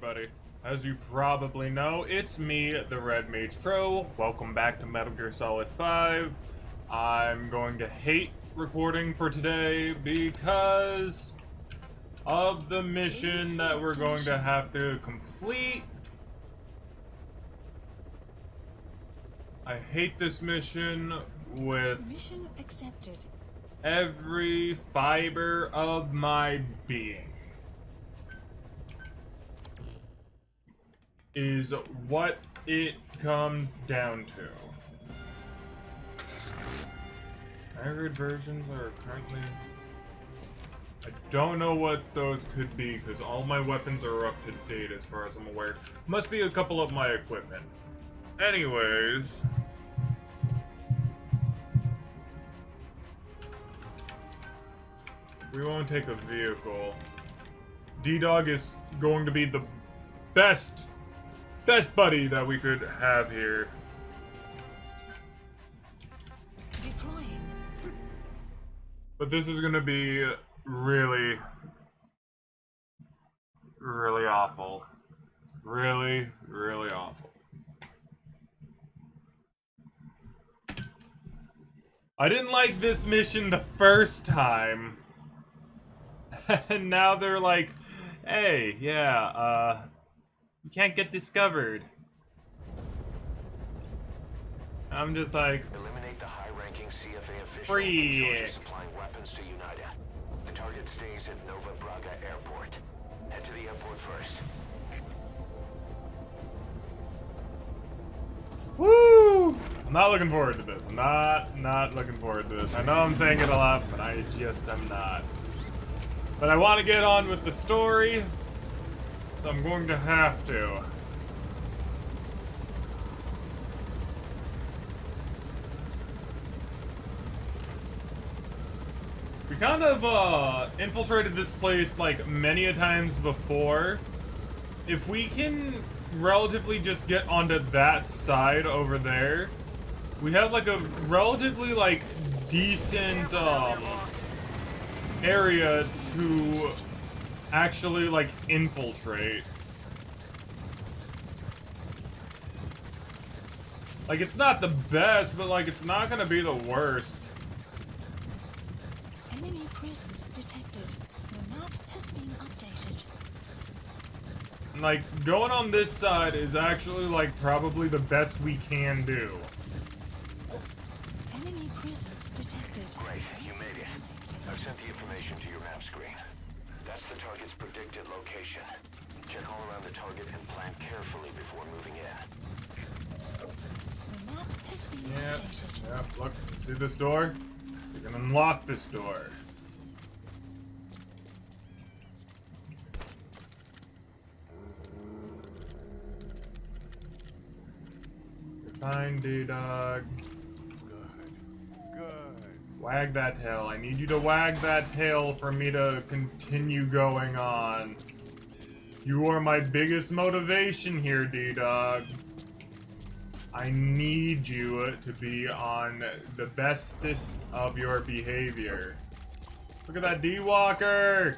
everybody. As you probably know, it's me, Theredmagekro. Welcome back to Metal Gear Solid 5. I'm going to hate recording for today because of the mission that we're going to have to complete. I hate this mission with Mission accepted. every fiber of my being. Is what it comes down to. Hybrid versions are currently... I don't know what those could be, because all my weapons are up to date as far as I'm aware. Must be a couple of my equipment. Anyways... we won't take a vehicle. D-Dog is going to be the best buddy that we could have here. Deploying. But this is gonna be really awful. Really awful. I didn't like this mission the first time. And now they're like, hey, yeah, you can't get discovered. I'm just like, eliminate the high-ranking CFA official free. in charge of supplying weapons to United. The target stays at Nova Braga Airport. Head to the airport first. Woo! I'm not looking forward to this. I'm not looking forward to this. I know I'm saying it a lot, but I just am not. But I want to get on with the story, so I'm going to have to. We kind of infiltrated this place like many a times before. If we can relatively just get onto that side over there, we have like a relatively like decent area to actually like infiltrate. Like, it's not the best, but like it's not gonna be the worst. Enemy presence detected. The map has been updated. Like, going on this side is actually like probably the best we can do. Enemy presence detected. Great, you made it. I've sent the information to your map screen. That's the target's predicted location. Check all around the target and plan carefully before moving in. The map has been Yep, updated. yep, look, see this door? You can unlock this door. You're fine, D-Dog. Good. Wag that tail. I need you to wag that tail for me to continue going on. You are my biggest motivation here, D-Dog. I need you to be on the bestest of your behavior. Look at that D-Walker!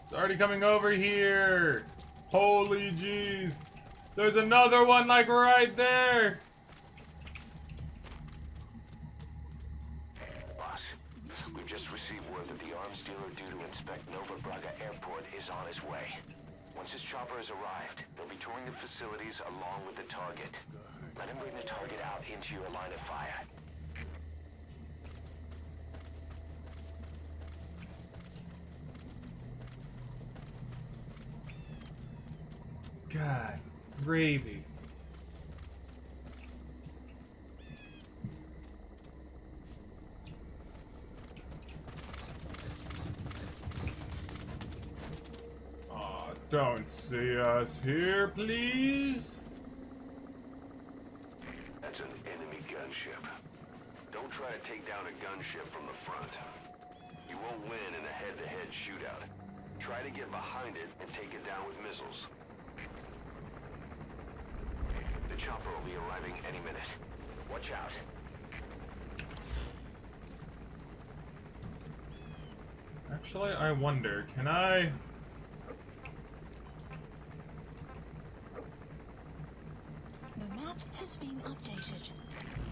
It's already coming over here! Holy jeez! There's another one like right there! Boss, we've just received word that the arms dealer due to inspect Nova Braga Airport is on his way. Once his chopper has arrived, they'll be touring the facilities along with the target. Let him bring the target out into your line of fire. God, gravy. Aw, don't see us here, please. That's an enemy gunship. Don't try to take down a gunship from the front. You won't win in a head-to-head shootout. Try to get behind it and take it down with missiles. The chopper will be arriving any minute. Watch out. Actually, I wonder, can I... map has been updated.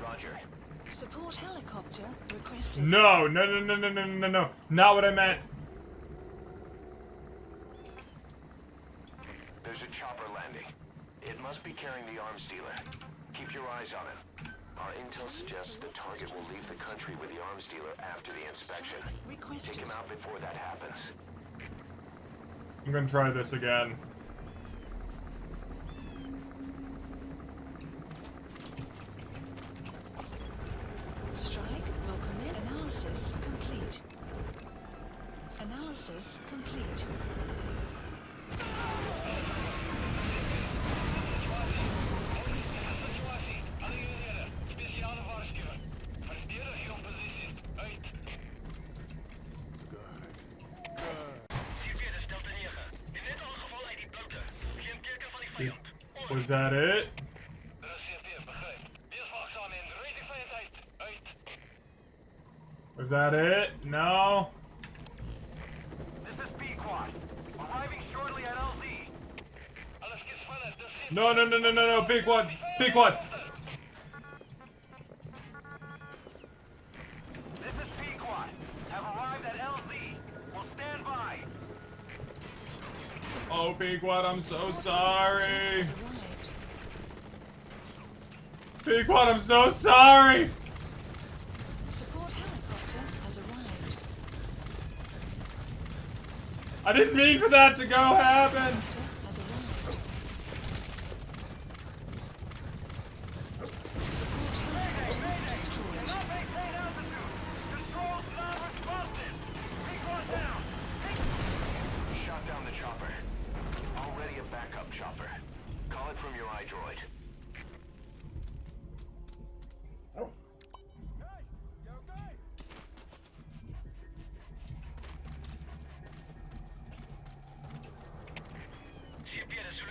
Roger. Support helicopter requested. No, no, no, no, no, no, no, no. Not what I meant. There's a chopper landing. It must be carrying the arms dealer. Keep your eyes on him. Our intel suggests the target will leave the country with the arms dealer after the inspection. Requested. Take him out before that happens. I'm gonna try this again. Strike will commit. Analysis complete. Analysis complete. Was that it? Was that it? No? This is P-Quad. Arriving shortly at LZ. No, no, no, no, no, no, big one, big one. This is P-Quad. Have arrived at LZ. Will stand by. Oh, big one, I'm so sorry. Has arrived. Big one, I'm so sorry. Support helicopter has arrived. I didn't mean for that to go happen. Helicopter has arrived. Support helicopter destroyed. Shot down the chopper. Already a backup chopper. Call it from your iDroid.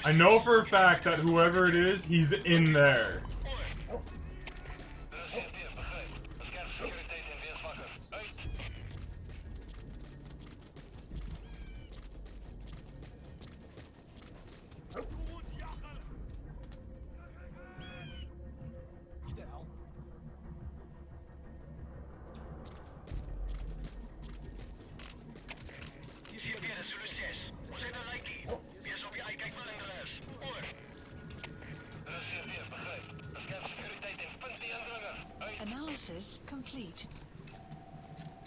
I know for a fact that whoever it is, he's in there. Analysis complete.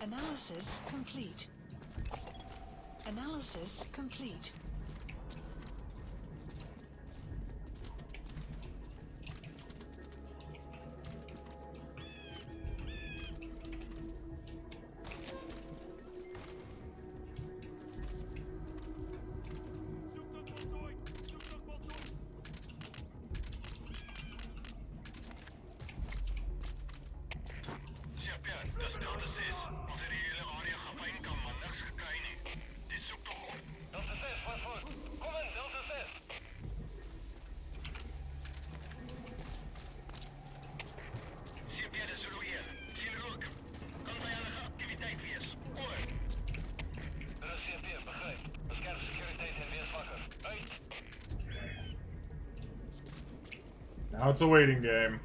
Analysis complete. Analysis complete. Now it's a waiting game.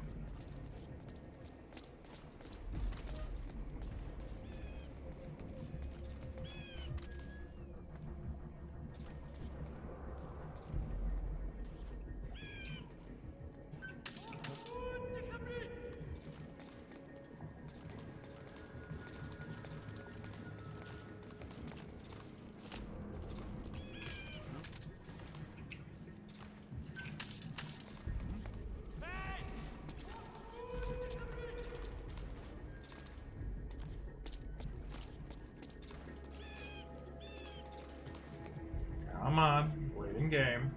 Come on, waiting game.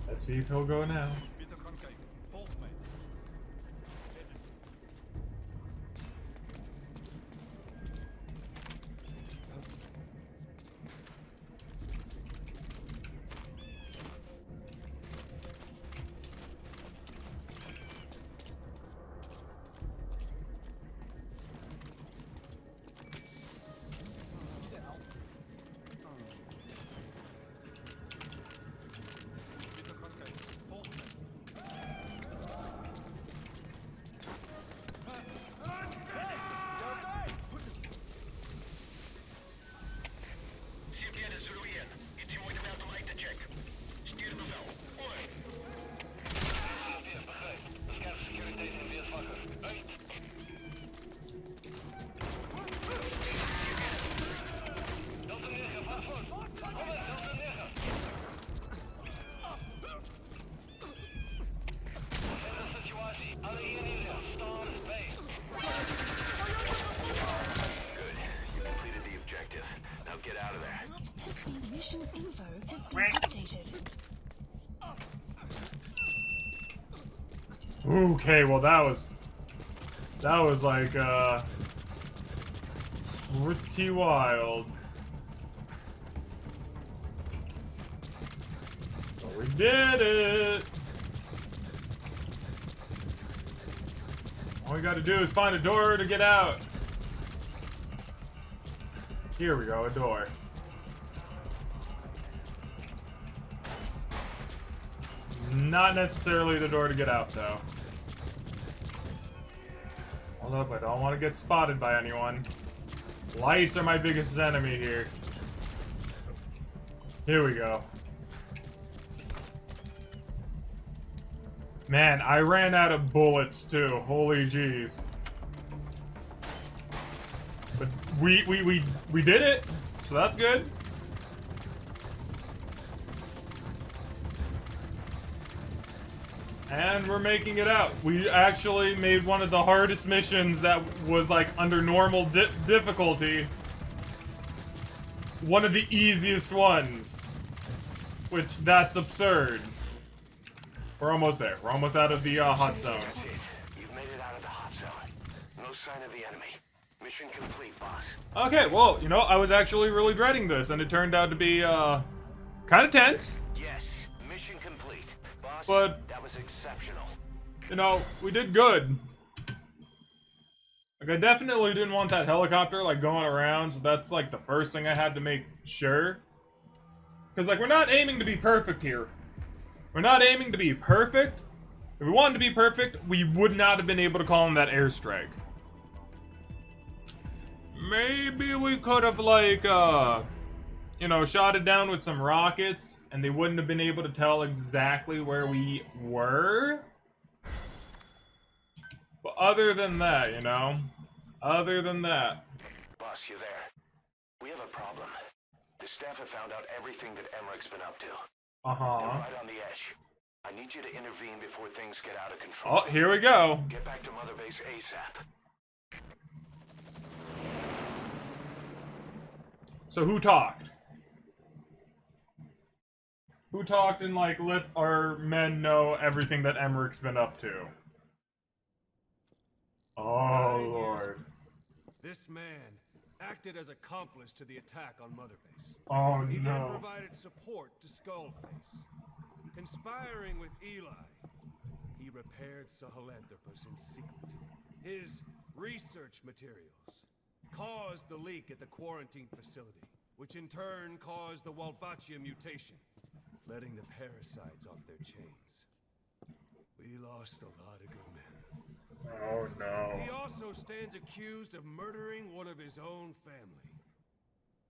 Let's see if he'll go now. Bitte gaan kijken. info has been updated. Okay, well that was like pretty wild. But we did it. All we gotta do is find a door to get out. Here we go, a door. Not necessarily the door to get out, though. Hold up, I don't want to get spotted by anyone. Lights are my biggest enemy here. Here we go. Man, I ran out of bullets too. Holy jeez. But we did it, so that's good. And we're making it out. We actually made one of the hardest missions that was like under normal difficulty. One of the easiest ones. Which, that's absurd. We're almost there. We're almost out of the hot zone. That's it. You've made it out of the hot zone. No sign of the enemy. Mission complete, boss. Okay, well, you know, I was actually really dreading this, and it turned out to be, kind of tense. Yes, mission complete. Boss, But that was exceptional. you know, we did good. Like, I definitely didn't want that helicopter, like, going around, so that's, like, the first thing I had to make sure. Because, like, we're not aiming to be perfect here. We're not aiming to be perfect. If we wanted to be perfect, we would not have been able to call in that airstrike. Maybe we could have, like, you know, shot it down with some rockets, and they wouldn't have been able to tell exactly where we were. But other than that, you know, other than that. Boss, you there? We have a problem. The staff have found out everything that Emmerich's been up to. They're right on the edge. I need you to intervene before things get out of control. Oh, here we go. Get back to Mother Base ASAP. So who talked? Who talked and, like, let our men know everything that Emmerich's been up to? Oh, Lord. This man acted as accomplice to the attack on Mother Base. Oh, He then no. provided support to Skullface. Conspiring with Eli, he repaired Sahelanthropus in secret. His research materials caused the leak at the quarantine facility, which in turn caused the Walbachia mutation, letting the parasites off their chains. We lost a lot of good men. Oh, no. He also stands accused of murdering one of his own family,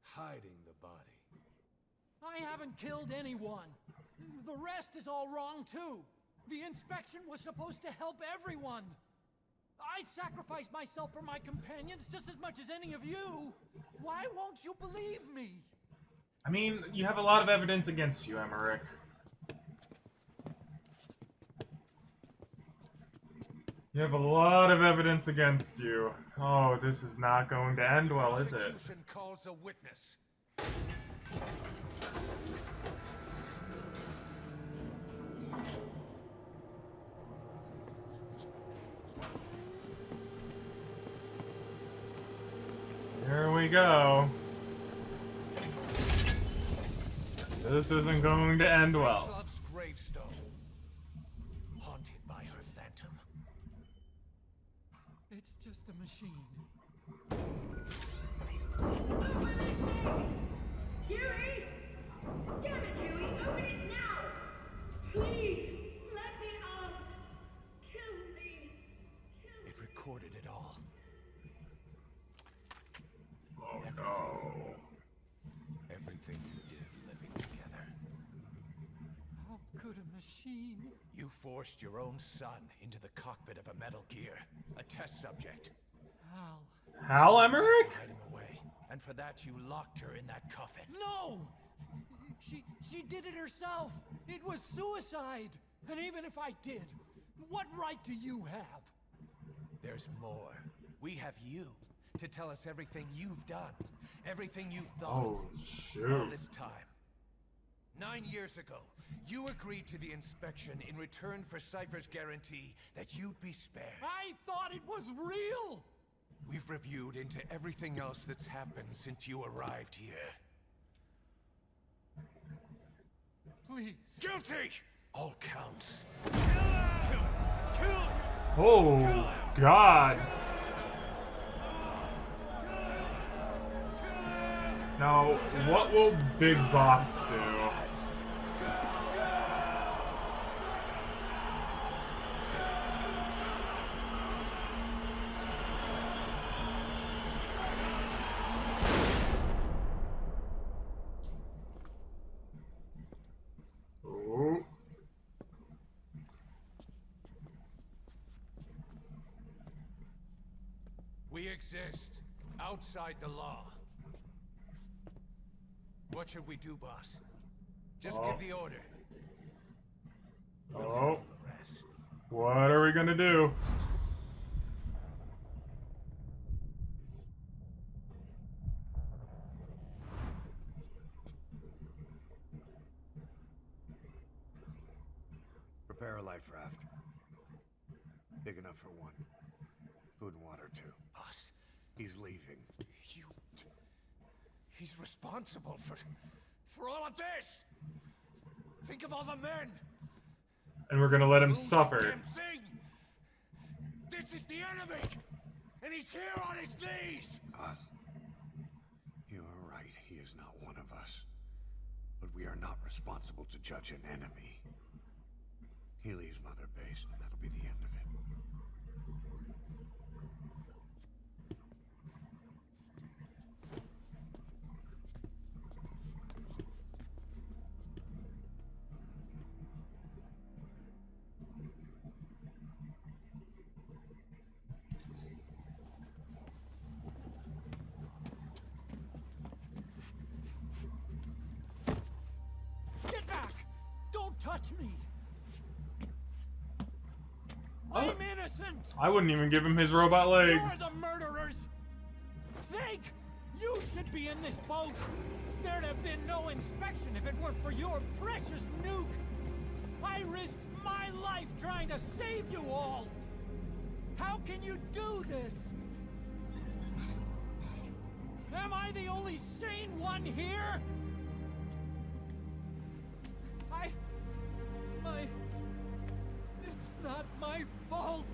hiding the body. I haven't killed anyone. The rest is all wrong, too. The inspection was supposed to help everyone. I sacrificed myself for my companions just as much as any of you. Why won't you believe me? I mean, you have a lot of evidence against you, Emmerich. You have a lot of evidence against you. Oh, this is not going to end well, is it? Prosecution calls a witness. Here we go. This isn't going to end well. Love's gravestone, haunted by her phantom. It's just a machine. Huey! Damn it, Huey! Open it now! Please! Let me out! Kill me! It recorded it all. Oh no. Everything you did living together. How could a machine? You forced your own son into the cockpit of a Metal Gear, a test subject. Hal. Hal Emmerich? Hide him away, and for that you locked her in that coffin. No! She did it herself. It was suicide. And even if I did, what right do you have? There's more. We have you to tell us everything you've done, everything you've thought. Oh, All shoot. this time, 9 years ago, you agreed to the inspection in return for Cypher's guarantee that you'd be spared. I thought it was real! We've reviewed into everything else that's happened since you arrived here. Please. Guilty! All counts. Oh, God. Now, what will Big Boss do? Oh. We exist outside the law. What should we do, boss? Just give the order. We'll handle the rest. What are we gonna do? Prepare a life raft. Big enough for one. Food and water, too. Boss, He's leaving. he's responsible for all of this! Think of all the men! And we're gonna let him Lose the suffer. damn thing! This is the enemy! And he's here on his knees! Us? You are right, he is not one of us. But we are not responsible to judge an enemy. He leaves Mother Base, and that'll be the end of it. Get back! Don't touch me! Oh. I'm innocent! I wouldn't even give him his robot legs. You're the murderers! Snake! You should be in this boat! There'd have been no inspection if it weren't for your precious nuke! I risked my life trying to save you all! How can you do this? Am I the only sane one here? It's not my fault!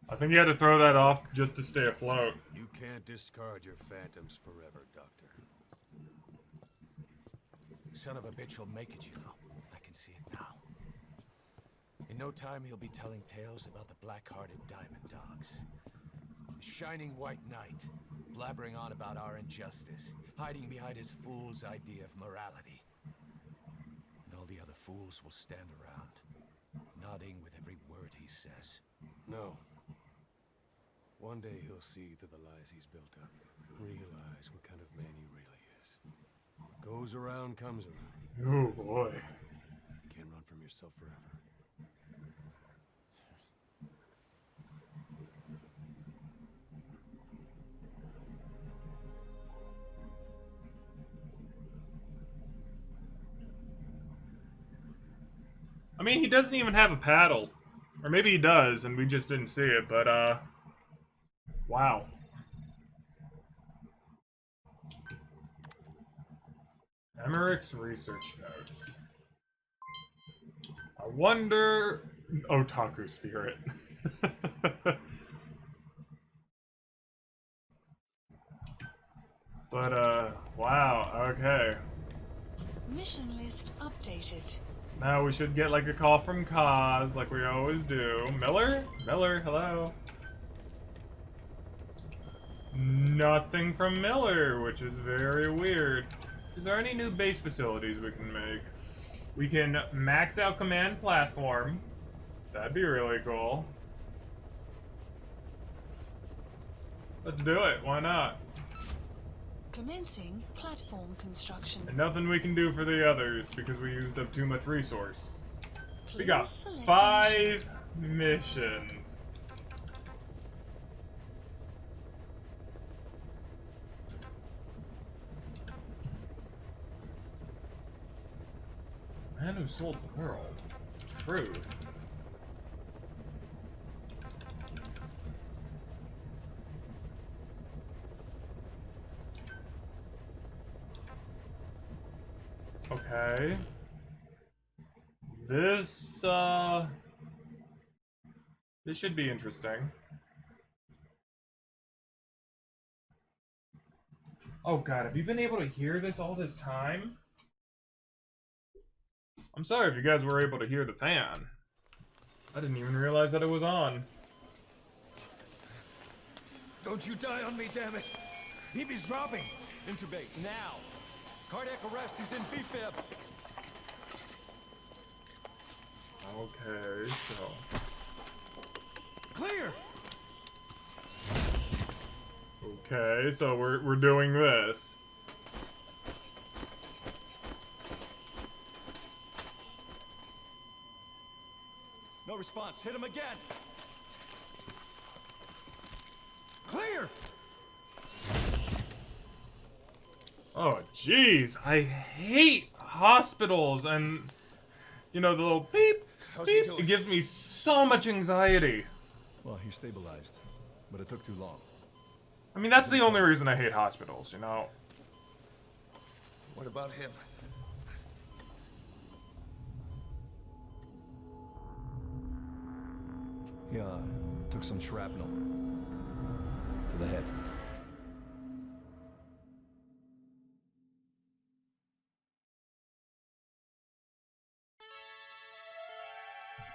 I think he had to throw that off just to stay afloat. You can't discard your phantoms forever, Doctor. Son of a bitch will make it, you know. I can see it now. In no time, he'll be telling tales about the black-hearted Diamond Dogs. The Shining White Knight, blabbering on about our injustice, hiding behind his fool's idea of morality. And all the other fools will stand around, nodding with every word he says. No. One day he'll see through the lies he's built up, realize what kind of man he really is. What goes around comes around. Oh boy. You can't run from yourself forever. I mean, he doesn't even have a paddle. Or maybe he does, and we just didn't see it, but, wow. Emmerich's research notes. I wonder... Otaku spirit. But, wow, okay. Mission list updated. Now we should get like a call from Kaz, like we always do. Miller? Miller, hello? Nothing from Miller, which is very weird. Is there any new base facilities we can make? We can max out command platform. That'd be really cool. Let's do it, why not? Commencing platform construction. And nothing we can do for the others because we used up too much resource. We got Please select 5 missions. Man who sold the world. Truth. Okay. This should be interesting. Oh god, have you been able to hear this all this time? I'm sorry if you guys were able to hear the fan. I didn't even realize that it was on. Don't you die on me, damn it! BB's dropping! Intubate, now! Cardiac arrest, he's in BFib! Okay, so... Clear! Okay, so we're doing this. No response, hit him again! Clear! Oh, jeez. I hate hospitals and, you know, the little beep, How's he beep. doing? It gives me so much anxiety. Well, he stabilized, but it took too long. I mean, that's the only reason I hate hospitals, you know? What about him? Yeah, took some shrapnel. To the head.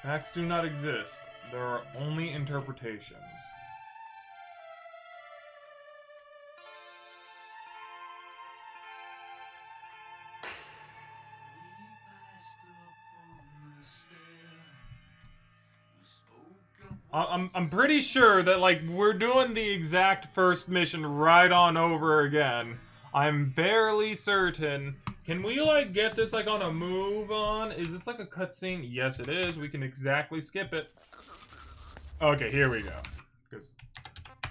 Facts do not exist. There are only interpretations. I'm pretty sure that, like, we're doing the exact first mission right on over again. I'm barely certain. Can we, like, get this, like, on a move on? Is this, like, a cutscene? Yes, it is. We can exactly skip it. Okay, here we go.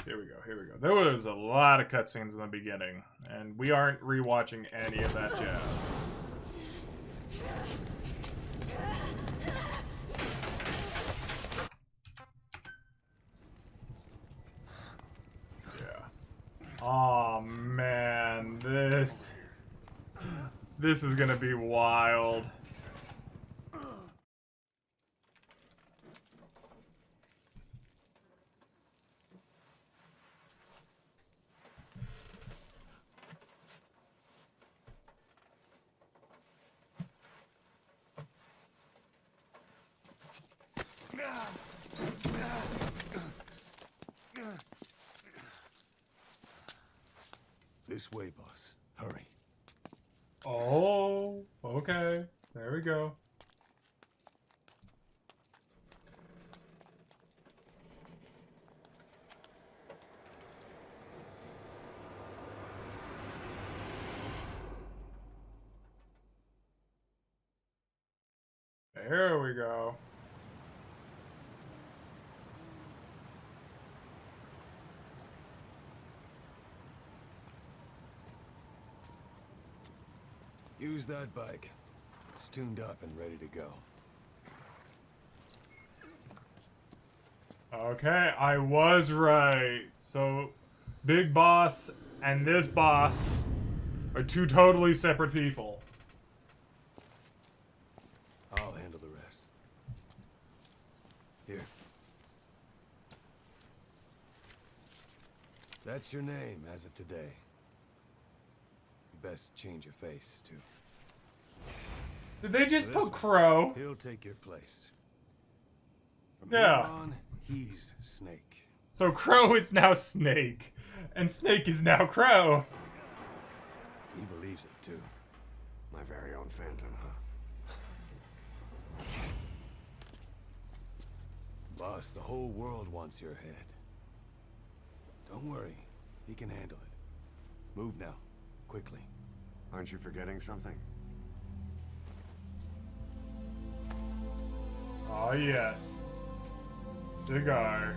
Here we go. There was a lot of cutscenes in the beginning, and we aren't rewatching any of that jazz. Oh man, this is gonna be wild. This way, boss. Hurry. Oh, okay. There we go. There we go. Use that bike. It's tuned up and ready to go. Okay, I was right. So, Big Boss and this boss are two totally separate people. I'll handle the rest. Here. That's your name as of today. You best change your face, too. Did they just This put one, Crow? He'll take your place. From Yeah. here on, he's Snake. So Crow is now Snake, and Snake is now Crow. He believes it, too. My very own Phantom, huh? Boss, the whole world wants your head. Don't worry. He can handle it. Move now. Quickly. Aren't you forgetting something? Oh, yes. Cigar.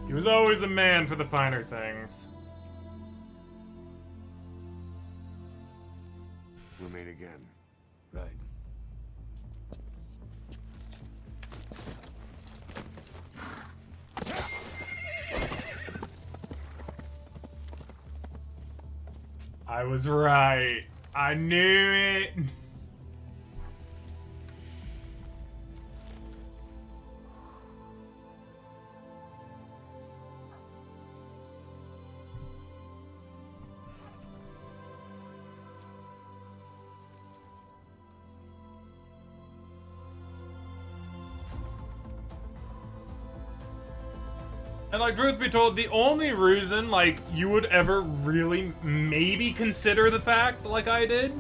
He was always a man for the finer things. We'll meet again. Right. I was right. I knew it. And like, truth be told, the only reason, like, you would ever really maybe consider the fact, like I did,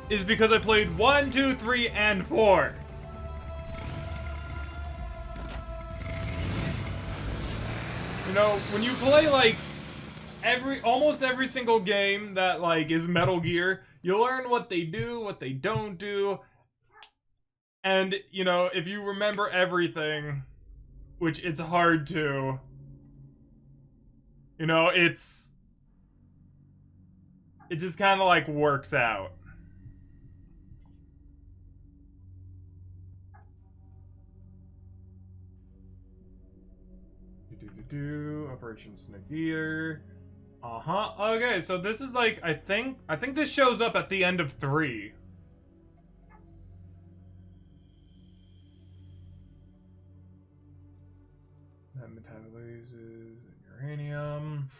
is because I played 1, 2, 3, and 4. You know, when you play, like, almost every single game that, like, is Metal Gear, you learn what they do, what they don't do, and, you know, if you remember everything, which it's hard to, you know, it just kind of like works out. Operation Snake Eater. Okay, so this is like, I think this shows up at the end of 3. That metabolizes uranium.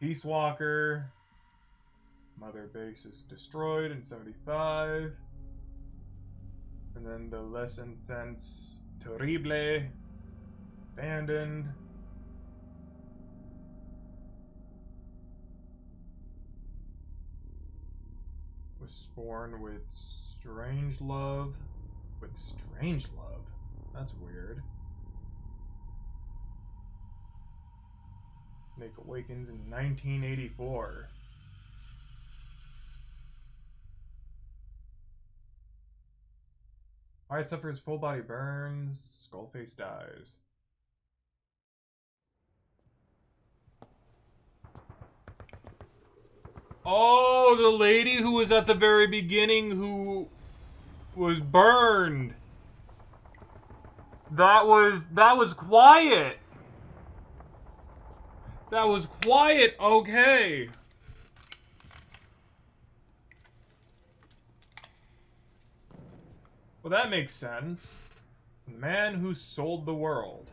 Peace Walker. Mother base is destroyed in 75. And then the Les Enfants Terrible. Abandoned. Was spawned with Strange Love. With Strange Love? That's weird. Snake Awakens in 1984. Alright, suffers full body burns. Skullface dies. Oh, the lady who was at the very beginning who was burned. That was quiet. That was quiet, okay. Well, that makes sense. The man who sold the world.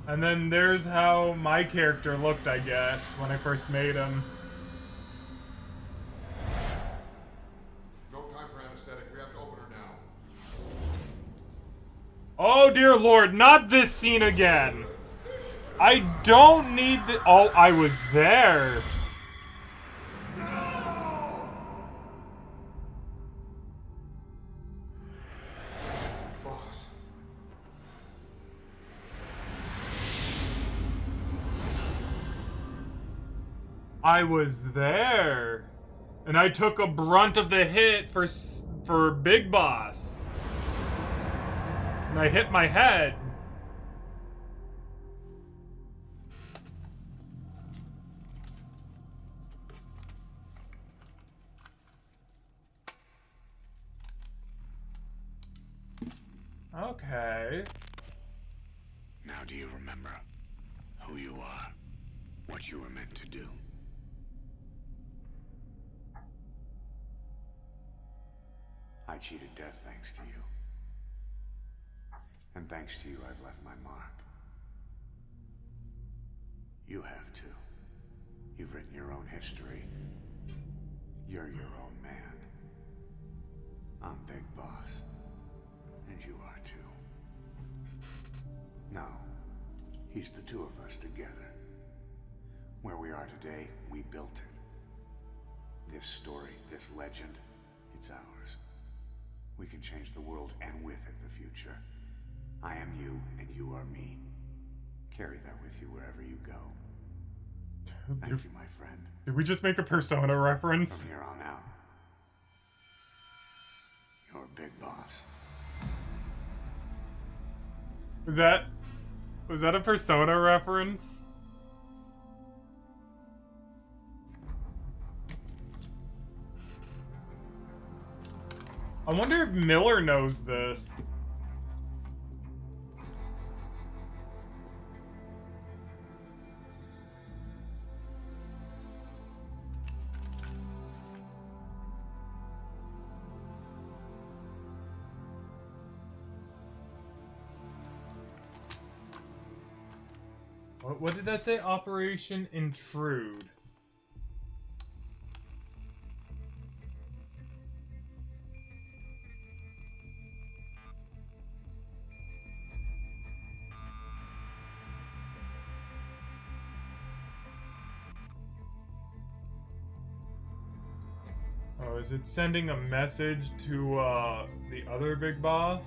And then there's how my character looked, I guess, when I first made him. No time for anesthetic. We have to open her now. Oh dear lord, not this scene again. I don't need the— oh, I was there. Boss. I was there. And I took a brunt of the hit for Big Boss. And I hit my head. Okay. Now do you remember who you are? What you were meant to do? I cheated death thanks to you. And thanks to you, I've left my mark. You have too. You've written your own history. You're your own man. I'm Big Boss. And you are too. No. He's the two of us together. Where we are today, we built it. This story, this legend, it's ours. We can change the world and with it the future. I am you and you are me. Carry that with you wherever you go. Thank you, my friend. Did we just make a Persona reference? From here on out, you're Big Boss. Was that a Persona reference? I wonder if Miller knows this. What did that say? Operation Intrude. Oh, is it sending a message to the other big boss?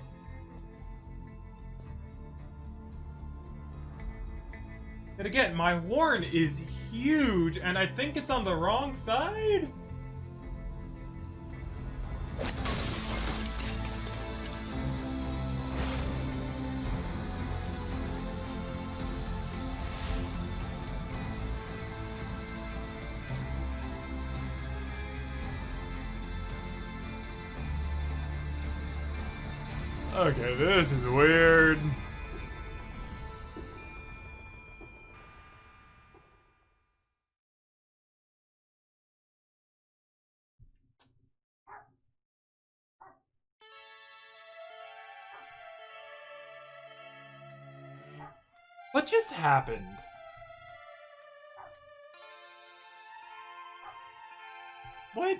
And again, my horn is huge, and I think it's on the wrong side? Okay, this is weird. What just happened? What?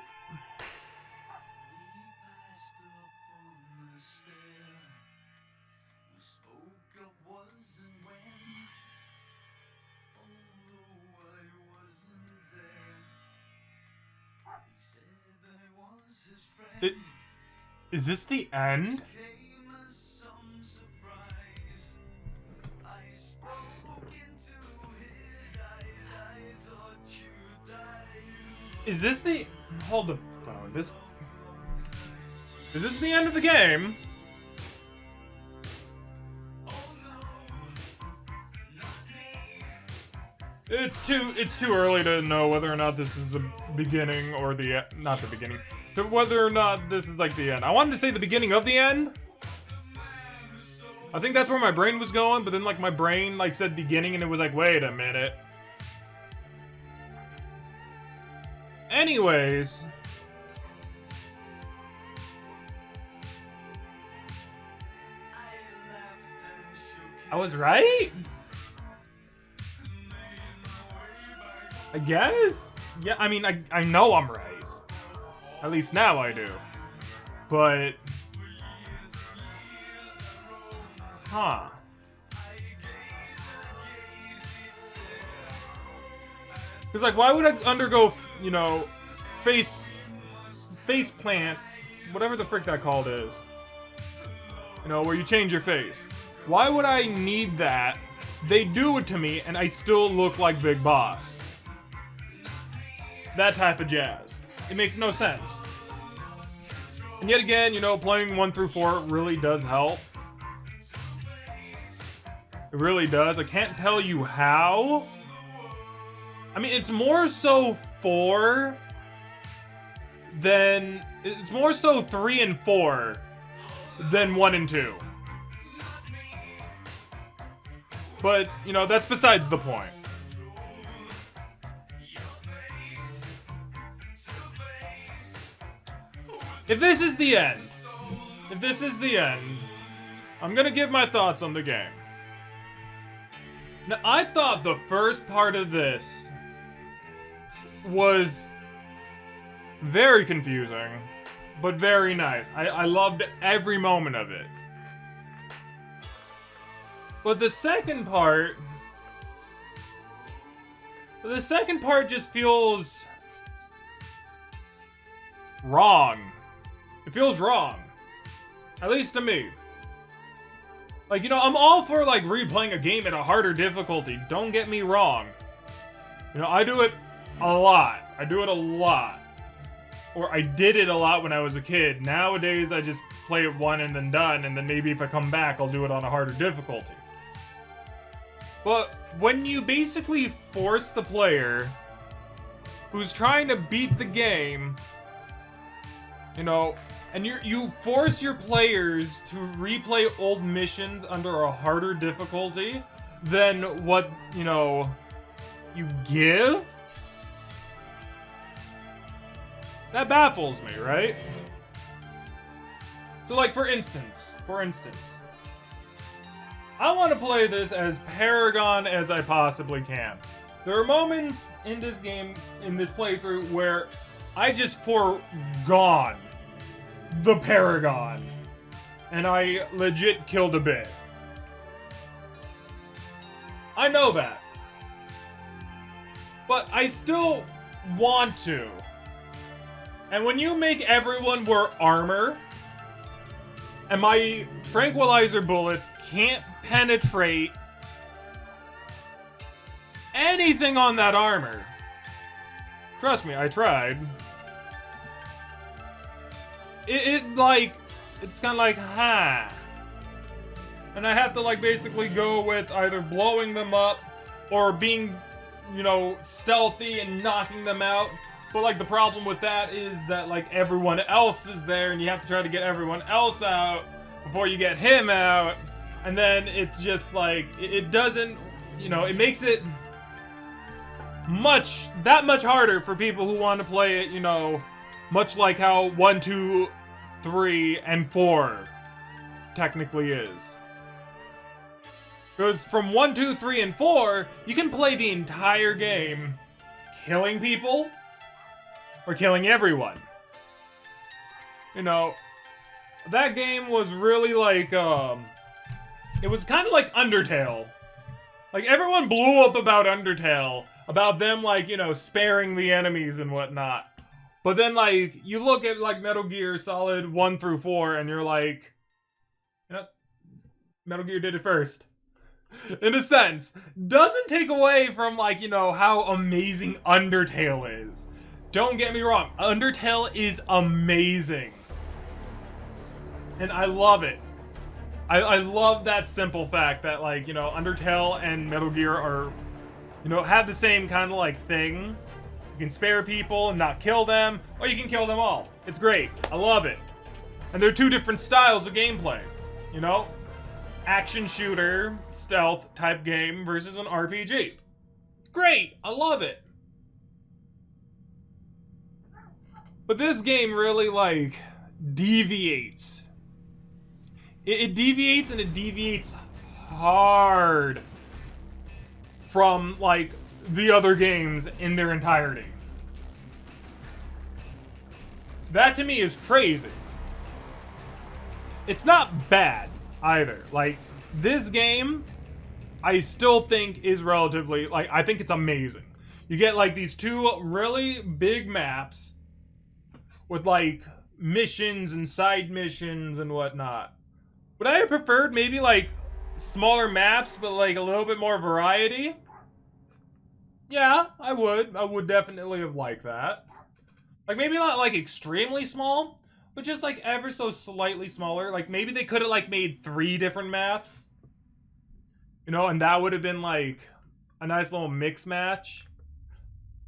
Is this the end? Is this the... Hold the phone. Is this the end of the game? It's too early to know whether or not this is the beginning or the... Not the beginning. Whether or not this is like the end. I wanted to say the beginning of the end. I think that's where my brain was going, but then like my brain like said beginning and it was like, wait a minute. Anyways. I was right? I guess? Yeah, I mean, I know I'm right. At least now I do. But... Huh. Because, like, why would I undergo, you know, face plant, whatever the frick that called is. You know, where you change your face. Why would I need that? They do it to me, and I still look like Big Boss. That type of jazz. It makes no sense. And yet again, you know, playing 1 through 4 really does help. It really does. I can't tell you how. I mean, it's more so 4 than... It's more so 3 and 4 than 1 and 2. But, you know, that's besides the point. If this is the end, I'm gonna give my thoughts on the game. Now, I thought the first part of this was very confusing, but very nice. I loved every moment of it. But the second part just feels wrong. It feels wrong. At least to me. Like, you know, I'm all for, like, replaying a game at a harder difficulty. Don't get me wrong. You know, I do it a lot. I do it a lot. Or I did it a lot when I was a kid. Nowadays, I just play it one and then done, and then maybe if I come back, I'll do it on a harder difficulty. But when you basically force the player who's trying to beat the game, you know, and you force your players to replay old missions under a harder difficulty than what, you know, you give? That baffles me, right? So, like, for instance, I want to play this as Paragon as I possibly can. There are moments in this game, in this playthrough, where I just forgone the Paragon. And I legit killed a bit. I know that. But I still want to. And when you make everyone wear armor, and my tranquilizer bullets can't penetrate anything on that armor. Trust me, I tried. It's kind of like, huh. And I have to, like, basically go with either blowing them up or being, you know, stealthy and knocking them out. But, like, the problem with that is that, like, everyone else is there and you have to try to get everyone else out before you get him out. And then it's just, like, it doesn't, you know, it makes it that much harder for people who want to play it, you know, much like how 1, 2, 3, and 4 technically is. Because from 1, 2, 3, and 4, you can play the entire game killing people or killing everyone. You know, that game was really like, it was kind of like Undertale. Like, everyone blew up about Undertale, about them, like, you know, sparing the enemies and whatnot. But then, like, you look at, like, Metal Gear Solid 1 through 4, and you're like, yep, Metal Gear did it first. In a sense. Doesn't take away from, like, you know, how amazing Undertale is. Don't get me wrong, Undertale is amazing. And I love it. I love that simple fact that, like, you know, Undertale and Metal Gear are, you know, have the same kind of, like, thing. You can spare people and not kill them, or you can kill them all. It's great. I love it. And they're two different styles of gameplay, you know? Action shooter, stealth type game versus an RPG. Great! I love it. But this game really, like, deviates. It deviates, and it deviates hard from, like, the other games in their entirety. That to me is crazy. It's not bad either. Like, this game, I still think is relatively, like, I think it's amazing. You get, like, these two really big maps with, like, missions and side missions and whatnot. Would I have preferred maybe, like, smaller maps, but, like, a little bit more variety? Yeah, I would. I would definitely have liked that. Like, maybe not, like, extremely small, but just, like, ever so slightly smaller. Like, maybe they could have, like, made 3 different maps. You know, and that would have been, like, a nice little mix match.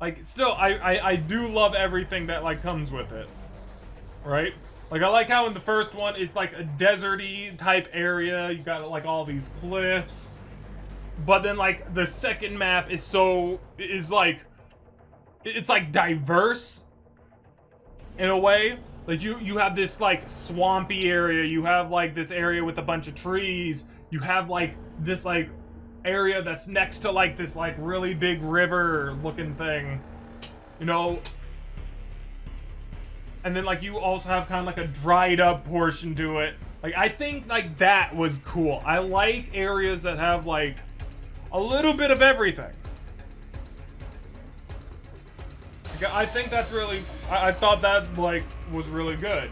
Like, still, I do love everything that, like, comes with it. Right? Like, I like how in the first one, it's, like, a deserty type area. You got, like, all these cliffs. But then, like, the second map is like, it's, like, diverse in a way. Like, you have this, like, swampy area. You have, like, this area with a bunch of trees. You have, like, this, like, area that's next to, like, this, like, really big river-looking thing. You know? And then, like, you also have kind of, like, a dried-up portion to it. Like, I think, like, that was cool. I like areas that have, like, a little bit of everything. Like, I think that's really... I thought that, like, was really good.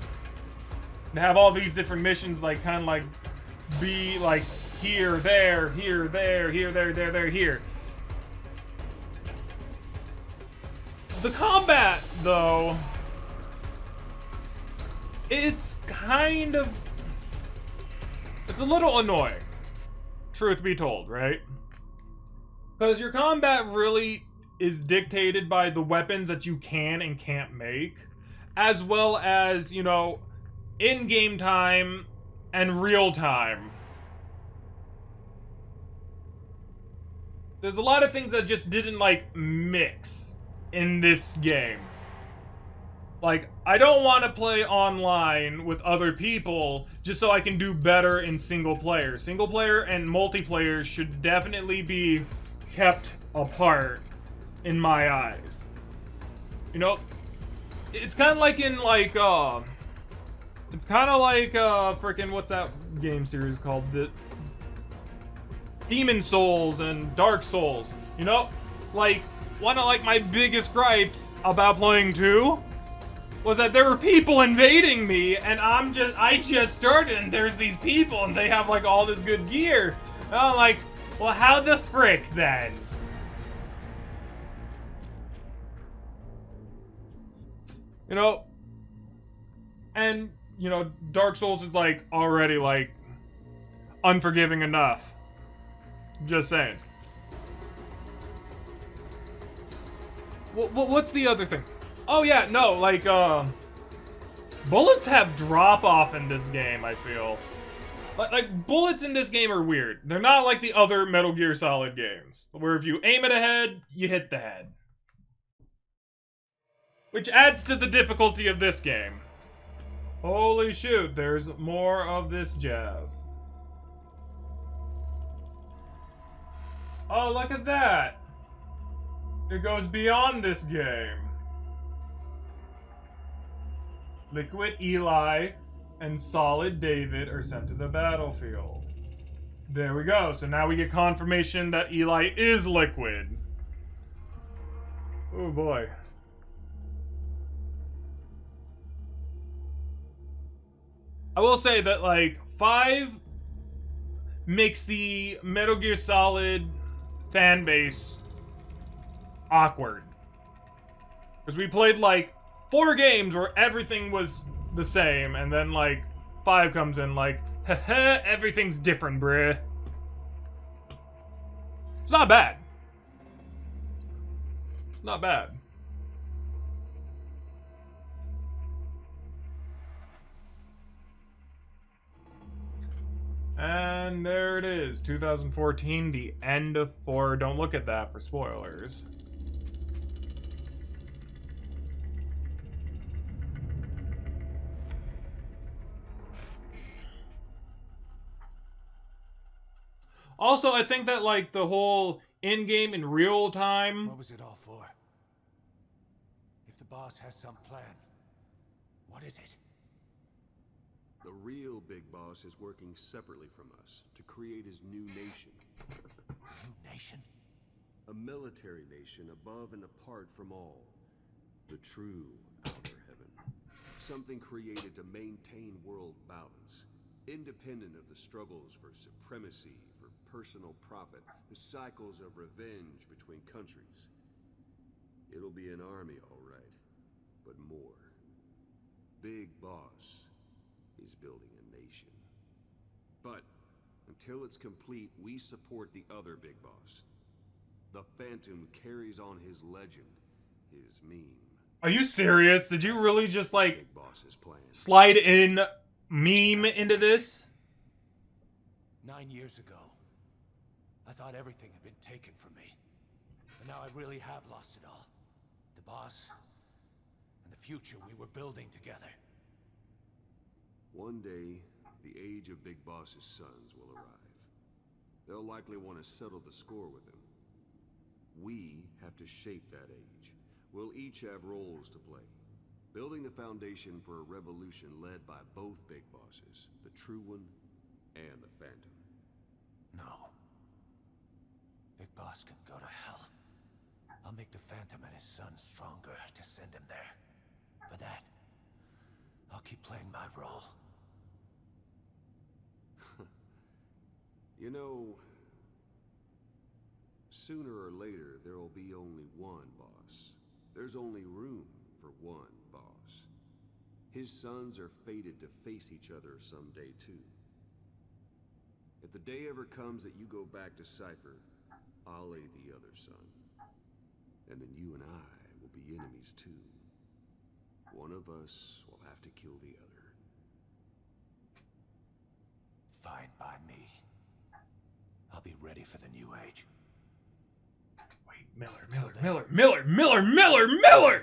have all these different missions, like, kind of like, be, like, here, there, here, there, here, there, here. The combat, though, it's kind of... It's a little annoying, truth be told, right? Because your combat really is dictated by the weapons that you can and can't make, as well as, you know, in-game time and real time. There's a lot of things that just didn't, like, mix in this game. Like, I don't want to play online with other people just so I can do better in single player. Single player and multiplayer should definitely be kept apart in my eyes. You know, it's kind of like in, like, it's kind of like, freaking, what's that game series called? The Demon Souls and Dark Souls. You know, like, one of, like, my biggest gripes about playing 2 was that there were people invading me, and I just started, and there's these people, and they have, like, all this good gear. And I'm like, well, how the frick, then? You know, and, you know, Dark Souls is, like, already, like, unforgiving enough. Just saying. What's the other thing? Oh, yeah, no, like, bullets have drop-off in this game, I feel. Like, bullets in this game are weird. They're not like the other Metal Gear Solid games, where if you aim at a head, you hit the head. Which adds to the difficulty of this game. Holy shoot, there's more of this jazz. Oh, look at that! It goes beyond this game. Liquid Eli and Solid David are sent to the battlefield. There we go. So now we get confirmation that Eli is Liquid. Oh boy. I will say that, like, 5 makes the Metal Gear Solid fan base awkward. Because we played, like, 4 games where everything was the same, and then, like, 5 comes in like, haha, everything's different, bruh. It's not bad. It's not bad. And there it is, 2014, the end of 4. Don't look at that for spoilers. Also, I think that, like, the whole in-game in real time... What was it all for? If the boss has some plan, what is it? The real big boss is working separately from us to create his new nation. New nation? A military nation above and apart from all. The true outer heaven. Something created to maintain world balance. Independent of the struggles for supremacy, for personal profit, the cycles of revenge between countries. It'll be an army, all right, but more. Big Boss is building a nation. But until it's complete, we support the other Big Boss. The Phantom carries on his legend, his meme. Are you serious? Did you really just, like, Big Boss's plan. slide in meme into this? 9 years ago, I thought everything had been taken from me. And now I really have lost it all. The boss, and the future we were building together. One day, the age of Big Boss's sons will arrive. They'll likely want to settle the score with him. We have to shape that age. We'll each have roles to play. Building the foundation for a revolution led by both Big Bosses, the True One and the Phantom. No. Big Boss can go to hell. I'll make the Phantom and his son stronger to send him there. For that, I'll keep playing my role. You know, sooner or later, there will be only one boss. There's only room for one boss. His sons are fated to face each other someday, too. If the day ever comes that you go back to Cypher, I'll aid the other son. And then you and I will be enemies, too. One of us will have to kill the other. Fine by me. I'll be ready for the new age. Wait, Miller!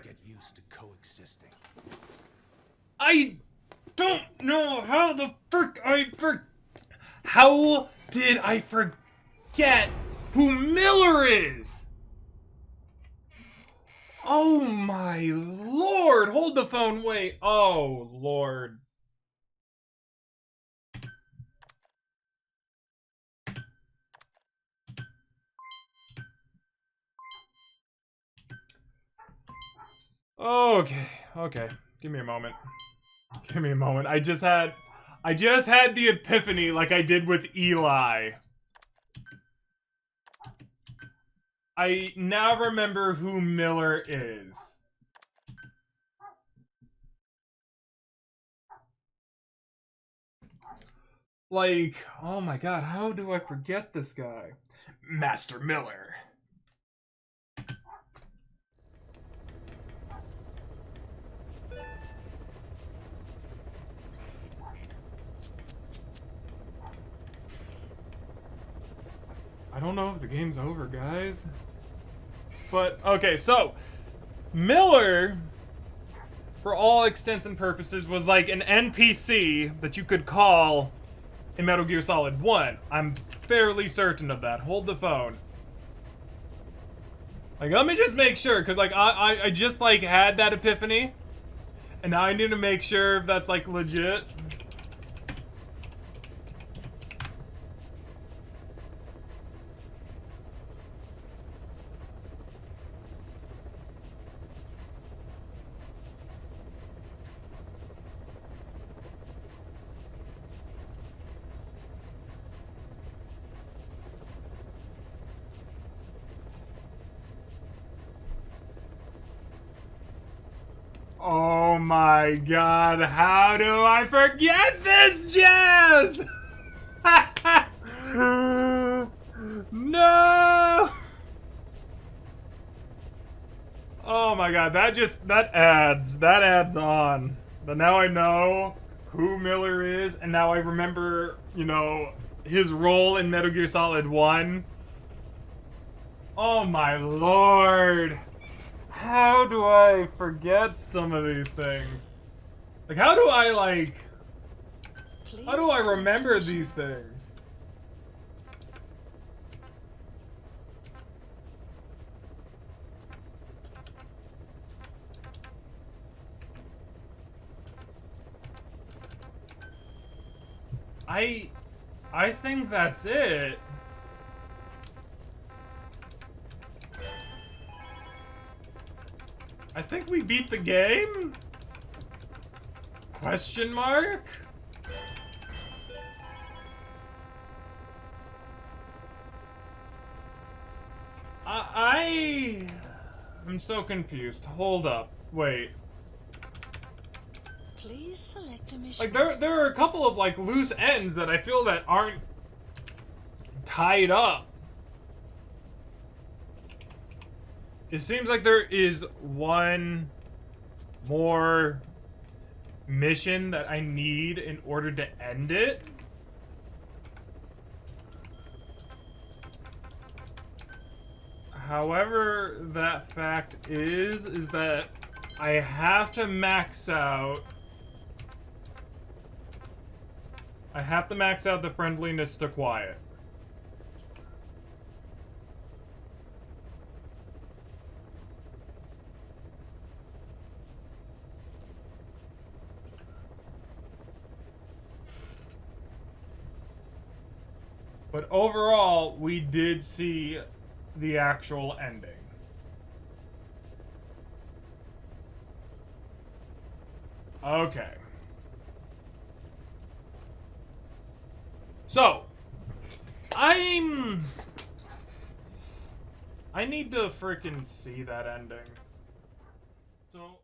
Get used to coexisting. I don't know how the frick How did I forget who Miller is? Oh my lord! Hold the phone, wait. Oh lord. Okay. Give me a moment. I just had the epiphany like I did with Eli. I now remember who Miller is. Like, oh my god, how do I forget this guy? Master Miller. I don't know if the game's over, guys. But, okay, so, Miller, for all extents and purposes, was like an NPC that you could call in Metal Gear Solid 1. I'm fairly certain of that. Hold the phone. Like, let me just make sure, because, like, I just, like, had that epiphany. And now I need to make sure if that's, like, legit. Oh my god, how do I forget this, Jazz? No! Oh my god, that adds on. But now I know who Miller is, and now I remember, you know, his role in Metal Gear Solid 1. Oh my lord. How do I forget some of these things? Like, how do I, like... How do I remember these things? I think that's it. I think we beat the game? Question mark? I'm so confused. Hold up. Wait. Please select a mission. Like, there are a couple of, like, loose ends that I feel that aren't tied up. It seems like there is one more mission that I need in order to end it. However, that fact is that I have to max out. I have to max out the friendliness to quiet. But overall, we did see the actual ending. Okay. So, I need to freaking see that ending. So...